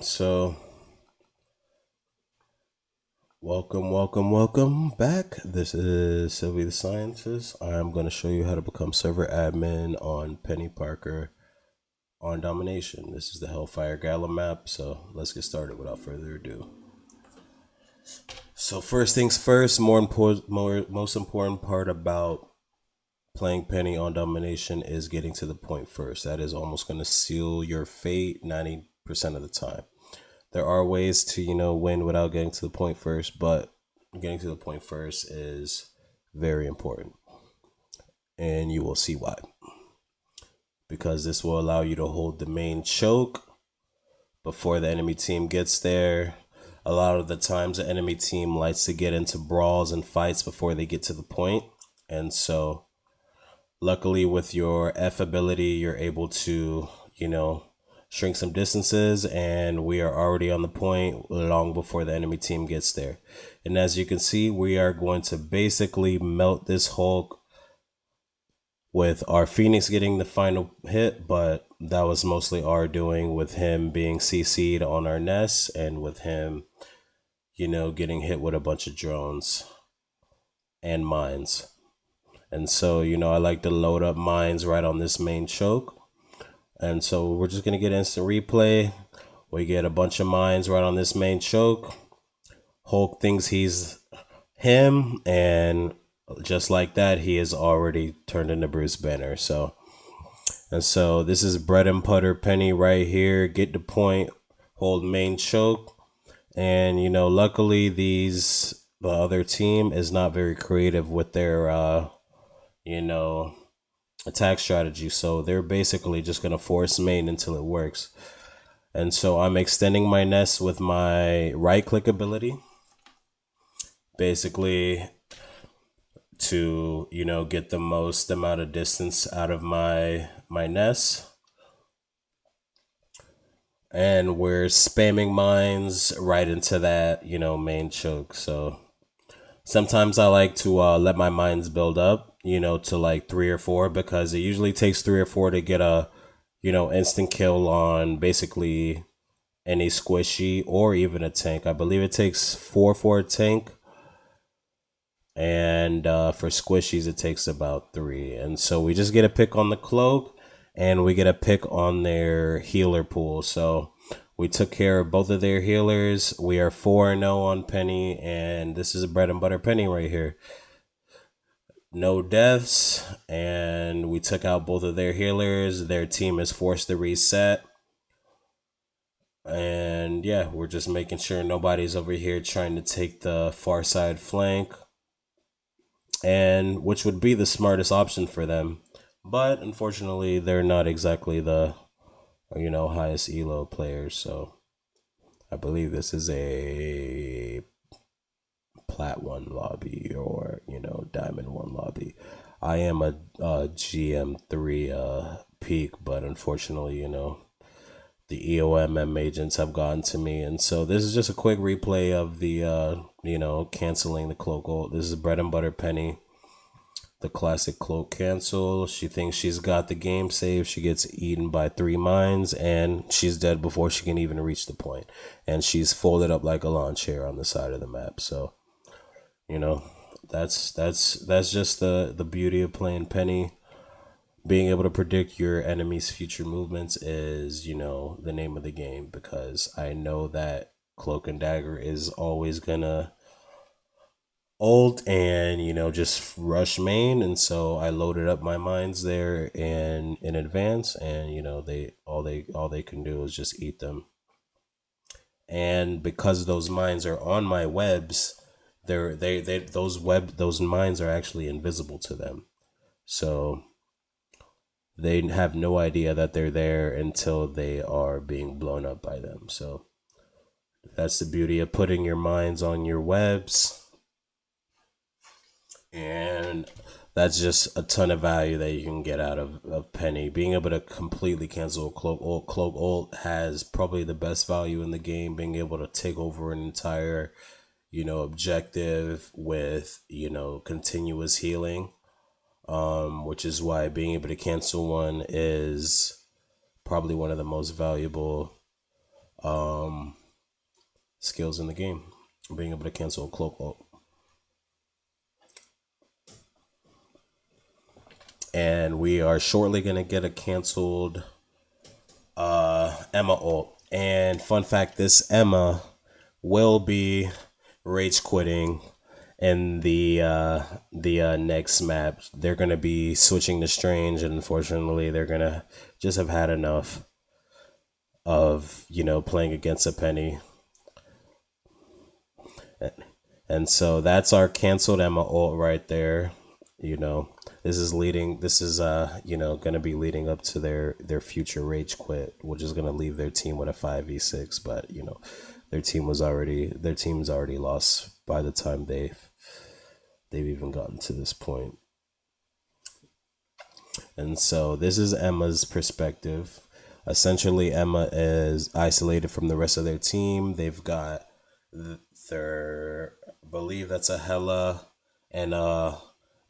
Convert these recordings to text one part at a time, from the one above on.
So welcome back. This is Sylvie the Scientist. I'm going to show you how to become server admin on Penny Parker on Domination. This is the Hellfire Gala map, so let's get started without further ado. So first things first, most important part about playing Penny on Domination is getting to the point first. That is almost going to seal your fate 90% of the time. There are ways to, win without getting to the point first, but getting to the point first is very important. And you will see why. Because this will allow you to hold the main choke before the enemy team gets there. A lot of the times the enemy team likes to get into brawls and fights before they get to the point. And so luckily with your F ability, you're able to, shrink some distances, and we are already on the point long before the enemy team gets there. And as you can see, we are going to basically melt this Hulk with our Phoenix getting the final hit, but that was mostly our doing with him being CC'd on our nest and with him, getting hit with a bunch of drones and mines. And so, I like to load up mines right on this main choke. And so we're just going to get instant replay. We get a bunch of mines right on this main choke. Hulk thinks he's him, and just like that, he is already turned into Bruce Banner. So this is bread and butter Penny right here. Get the point, hold main choke. And, luckily the other team is not very creative with their, attack strategy, so they're basically just gonna force main until it works. And so I'm extending my nest with my right click ability, basically to get the most amount of distance out of my nest. And we're spamming mines right into that main choke. So sometimes I like to let my mines build up, to like 3 or 4, because it usually takes 3 or 4 to get a, instant kill on basically any squishy or even a tank. I believe it takes 4 for a tank. And for squishies, it takes about 3. And so we just get a pick on the cloak, and we get a pick on their healer pool. So we took care of both of their healers. We are 4-0 on Penny, and this is a bread and butter Penny right here. No deaths, and we took out both of their healers. Their team is forced to reset. And yeah, we're just making sure nobody's over here trying to take the far side flank, and which would be the smartest option for them. But unfortunately, they're not exactly the highest elo players. So I believe this is a Plat 1 lobby, or Diamond 1 lobby. I am a GM3 peak, but unfortunately, the EOMM agents have gotten to me. And so this is just a quick replay of the canceling the cloak ult. This is bread and butter Penny, the classic cloak cancel. She thinks she's got the game saved. She gets eaten by 3 mines, and she's dead before she can even reach the point. And she's folded up like a lawn chair on the side of the map. So that's just the beauty of playing Penny. Being able to predict your enemy's future movements is the name of the game, because I know that Cloak and Dagger is always gonna ult and just rush main. And so I loaded up my mines there in advance, and they all they can do is just eat them. And because those mines are on my webs, those mines are actually invisible to them. So they have no idea that they're there until they are being blown up by them. So that's the beauty of putting your mines on your webs. And that's just a ton of value that you can get out of Penny. Being able to completely cancel Cloak ult has probably the best value in the game. Being able to take over an entire, objective with, continuous healing. Which is why being able to cancel one is probably one of the most valuable skills in the game, being able to cancel a cloak ult. And we are shortly gonna get a canceled Emma ult. And fun fact, this Emma will be rage quitting in the next map. They're gonna be switching to Strange, and unfortunately, they're gonna just have had enough of playing against a Peni. And so that's our canceled Emma ult right there. This is gonna be leading up to their future rage quit, which is gonna leave their team with a 5v6. But their team's already lost by the time they've even gotten to this point. And so this is Emma's perspective. Essentially, Emma is isolated from the rest of their team. They've got their, I believe that's a Hela and a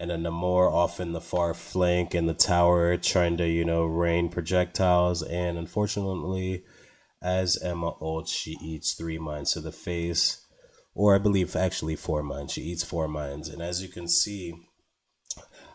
Namor off in the far flank in the tower trying to, rain projectiles. And unfortunately, as Emma ults, she eats 3 mines to the face. Or I believe actually 4 mines. She eats 4 mines. And as you can see,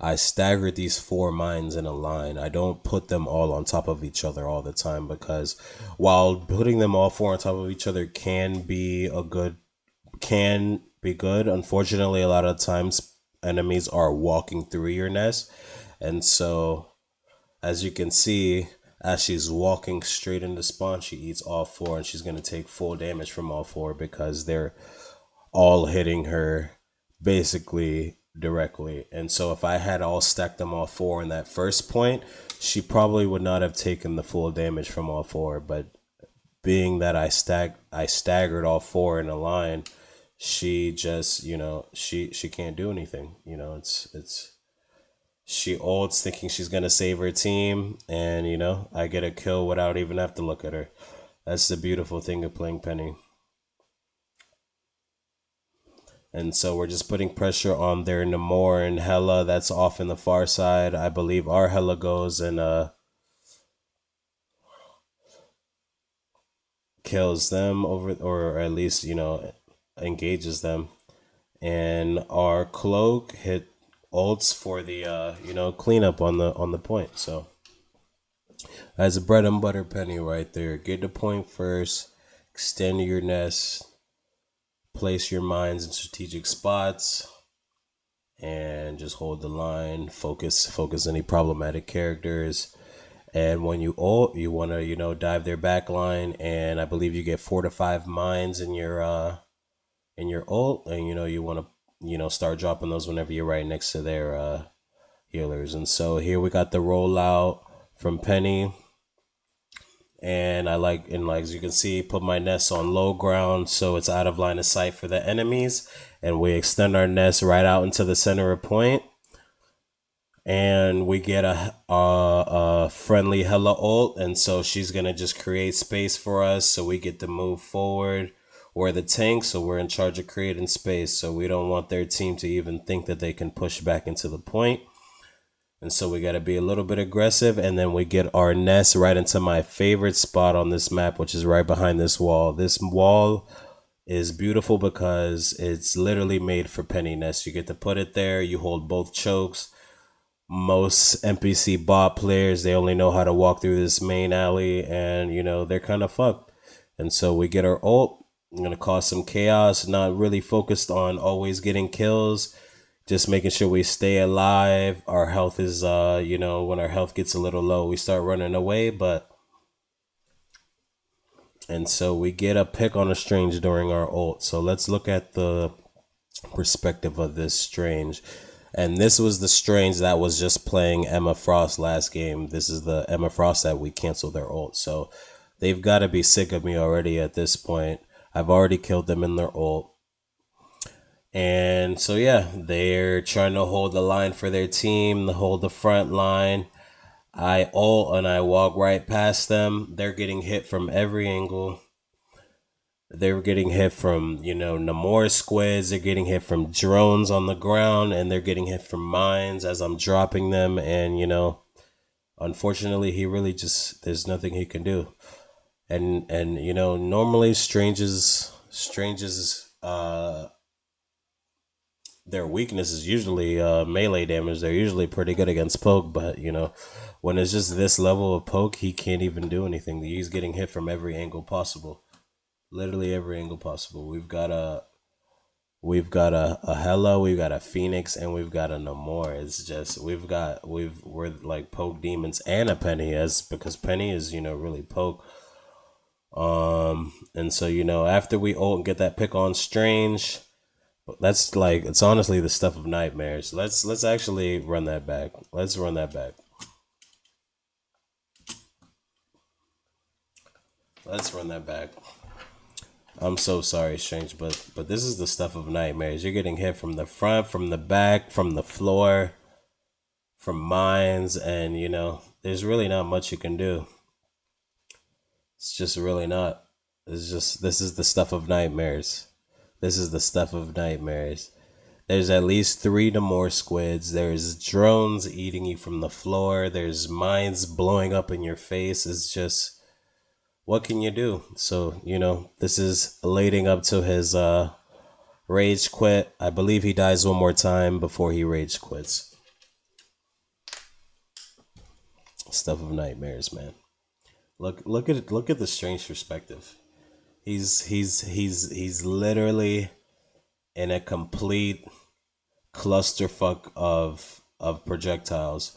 I staggered these 4 mines in a line. I don't put them all on top of each other all the time, because while putting them all 4 on top of each other can be good, unfortunately, a lot of times enemies are walking through your nest. And so, as you can see, as she's walking straight into spawn, she eats all 4, and she's going to take full damage from all 4 because they're all hitting her basically directly. And so if I had all stacked them all 4 in that first point, she probably would not have taken the full damage from all 4. But being that I staggered all 4 in a line, she just she can't do anything. She ults thinking she's gonna save her team, and I get a kill without even have to look at her. That's the beautiful thing of playing Peni. And so we're just putting pressure on their Namor and Hela that's off in the far side. I believe our Hela goes and kills them over, or at least engages them. And our cloak hit ults for the cleanup on the point. So that's a bread and butter Peni right there. Get the point first, extend your nest, place your mines in strategic spots, and just hold the line. Focus any problematic characters. And when you ult, you want to dive their back line, and I believe you get 4 to 5 mines in your ult, and you want to start dropping those whenever you're right next to their healers. And so here we got the rollout from Peni. And as you can see, put my nest on low ground so it's out of line of sight for the enemies. And we extend our nest right out into the center of point. And we get a friendly Hela ult. And so she's going to just create space for us so we get to move forward. We're the tank, so we're in charge of creating space. So we don't want their team to even think that they can push back into the point. And so we got to be a little bit aggressive, and then we get our nest right into my favorite spot on this map, which is right behind this wall. This wall is beautiful because it's literally made for Peni nest. You get to put it there. You hold both chokes. Most NPC bot players, they only know how to walk through this main alley, and they're kind of fucked. And so we get our ult. I'm going to cause some chaos, not really focused on always getting kills. Just making sure we stay alive. Our health is, when our health gets a little low, we start running away. And so we get a pick on a Strange during our ult. So let's look at the perspective of this Strange. And this was the Strange that was just playing Emma Frost last game. This is the Emma Frost that we canceled their ult. So they've got to be sick of me already at this point. I've already killed them in their ult. And so, yeah, they're trying to hold the line for their team, to hold the front line. I ult and I walk right past them. They're getting hit from every angle. They're getting hit from, Namor squids. They're getting hit from drones on the ground, and they're getting hit from mines as I'm dropping them. And, unfortunately, he really there's nothing he can do. And normally Strange's Strange's their weakness is usually melee damage. They're usually pretty good against poke, but when it's just this level of poke, he can't even do anything. He's getting hit from every angle possible, literally every angle possible. We've got a Hella, we've got a Phoenix, and we've got a Namor. It's just we're like poke demons and a Penny, as because Penny is really poke. And so after we ult and get that pick on Strange, that's like it's honestly the stuff of nightmares. Let's actually run that back. Let's run that back. Let's run that back. I'm so sorry, Strange, but this is the stuff of nightmares. You're getting hit from the front, from the back, from the floor, from mines, and there's really not much you can do. It's just really not. This is the stuff of nightmares. This is the stuff of nightmares. There's at least 3 to more squids. There's drones eating you from the floor. There's mines blowing up in your face. It's just, what can you do? So, this is leading up to his rage quit. I believe he dies one more time before he rage quits. Stuff of nightmares, man. Look at the Strange perspective. He's literally in a complete clusterfuck of projectiles.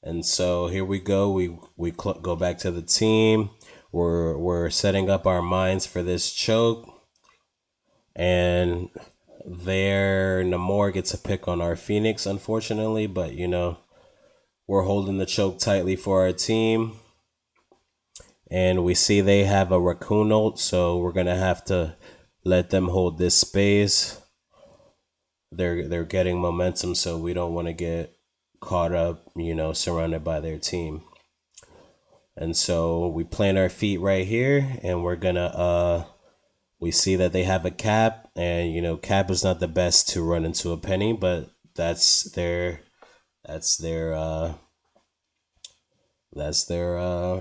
And so here we go. We go back to the team. We're setting up our minds for this choke, and there Namor gets a pick on our Phoenix, unfortunately. But we're holding the choke tightly for our team, and we see they have a raccoon ult, so we're gonna have to let them hold this space. They're getting momentum, so we don't want to get caught up, surrounded by their team. And so we plant our feet right here, and we're gonna we see that they have a cap, and cap is not the best to run into a Penny, but that's their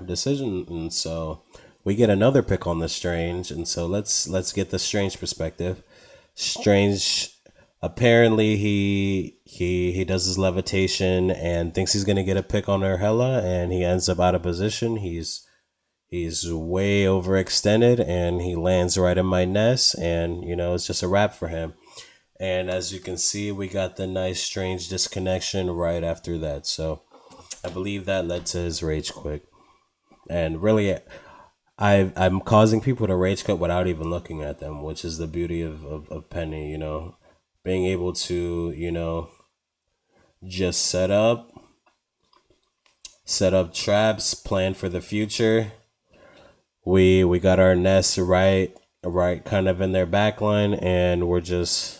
decision. And so we get another pick on the Strange, and so let's get the Strange perspective. Strange, apparently he does his levitation and thinks he's gonna get a pick on her Hella, and he ends up out of position. He's way overextended, and he lands right in my nest, and it's just a wrap for him. And as you can see, we got the nice Strange disconnection right after that. So I believe that led to his rage quit. And really, I'm causing people to rage quit without even looking at them, which is the beauty of Penny, being able to, just set up traps, plan for the future. We got our nest right kind of in their backline, and we're just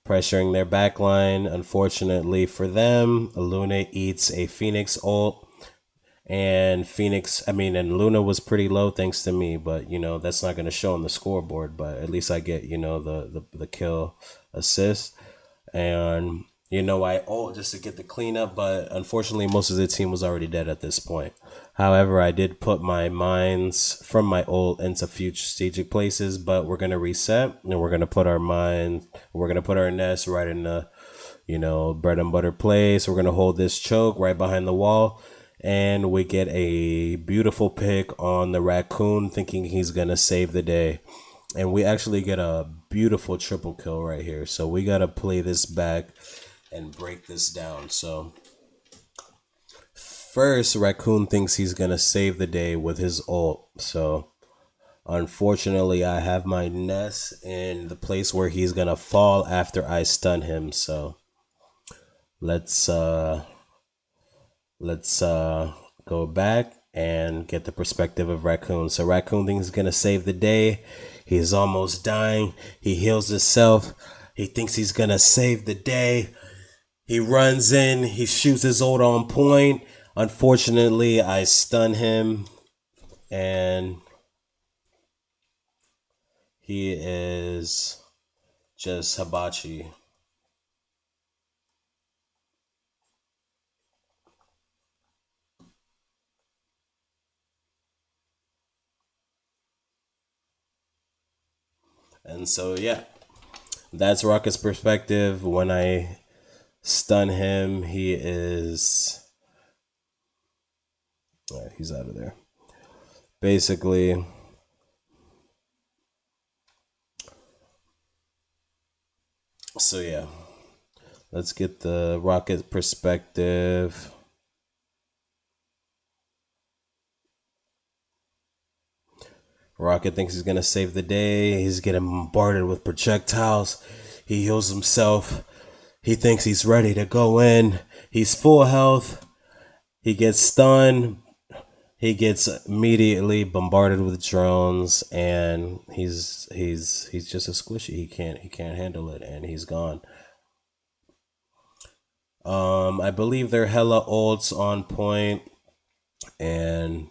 pressuring their backline. Unfortunately for them, Luna eats a Phoenix ult, and Luna was pretty low thanks to me, but that's not going to show on the scoreboard, but at least I get the kill assist. And I ult just to get the cleanup, but unfortunately most of the team was already dead at this point. However, I did put my mines from my ult into future strategic places, but we're going to reset, and we're going to put our nest right in the bread and butter place. We're going to hold this choke right behind the wall, and we get a beautiful pick on the raccoon, thinking he's going to save the day. And we actually get a beautiful triple kill right here. So we got to play this back and break this down. So first, Raccoon thinks he's going to save the day with his ult. So unfortunately, I have my nest in the place where he's going to fall after I stun him. So let's go back and get the perspective of Raccoon. So Raccoon thinks he's going to save the day. He's almost dying. He heals himself. He thinks he's going to save the day. He runs in. He shoots his ult on point. Unfortunately, I stun him, and he is just hibachi. And so, yeah, that's Rocket's perspective. When I stun him, he is. He's out of there. Basically, so yeah, let's get the Rocket perspective. Rocket thinks he's gonna save the day. He's getting bombarded with projectiles. He heals himself. He thinks he's ready to go in. He's full health. He gets stunned. He gets immediately bombarded with drones, and he's just a squishy. He can't handle it, and he's gone. I believe they're hella ults on point, and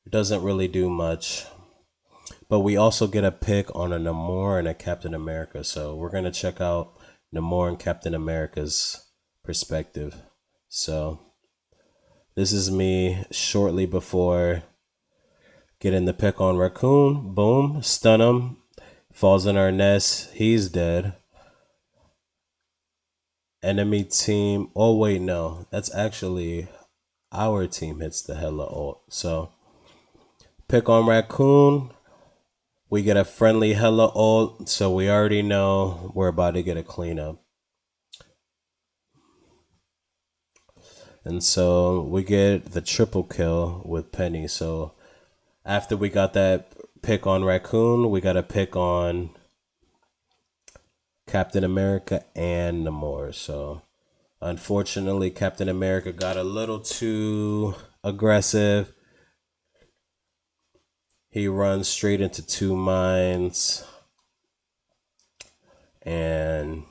it doesn't really do much. But we also get a pick on a Namor and a Captain America, so we're gonna check out Namor and Captain America's perspective. So this is me shortly before getting the pick on Raccoon. Boom, stun him. Falls in our nest. He's dead. Enemy team. Oh wait, no, that's actually our team hits the hella ult. So pick on Raccoon. We get a friendly hella ult, so we already know we're about to get a cleanup. And so we get the triple kill with Peni. So after we got that pick on Raccoon, we got a pick on Captain America and Namor. So unfortunately, Captain America got a little too aggressive. He runs straight into two mines. And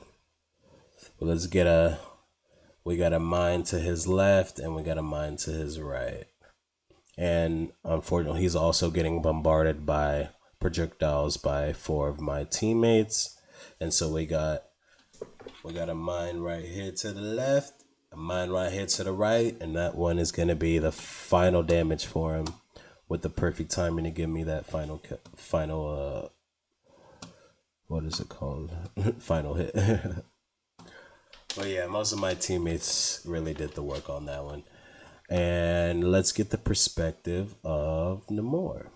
we got a mine to his left and we got a mine to his right. And unfortunately, he's also getting bombarded by projectiles by 4 of my teammates. And so we got a mine right here to the left, a mine right here to the right, and that one is going to be the final damage for him with the perfect timing to give me that final what is it called? Final hit. But yeah, most of my teammates really did the work on that one. And let's get the perspective of Namor.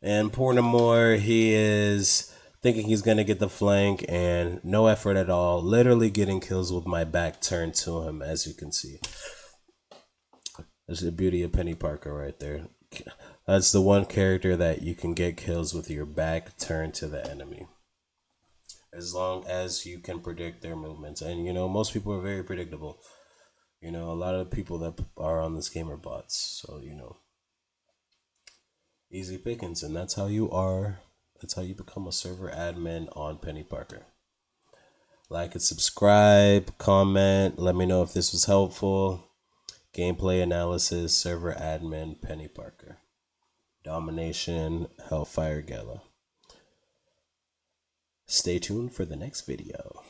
And poor Namor, he is thinking he's going to get the flank and no effort at all. Literally getting kills with my back turned to him, as you can see. That's the beauty of Peni Parker right there. That's the one character that you can get kills with your back turned to the enemy, as long as you can predict their movements. And you know, most people are very predictable. You know, a lot of the people that are on this game are bots. So, you know, easy pickings. And that's how you become a server admin on Peni Parker. Like and subscribe, comment, let me know if this was helpful. Gameplay analysis, server admin, Peni Parker. Domination, Hellfire Gala. Stay tuned for the next video.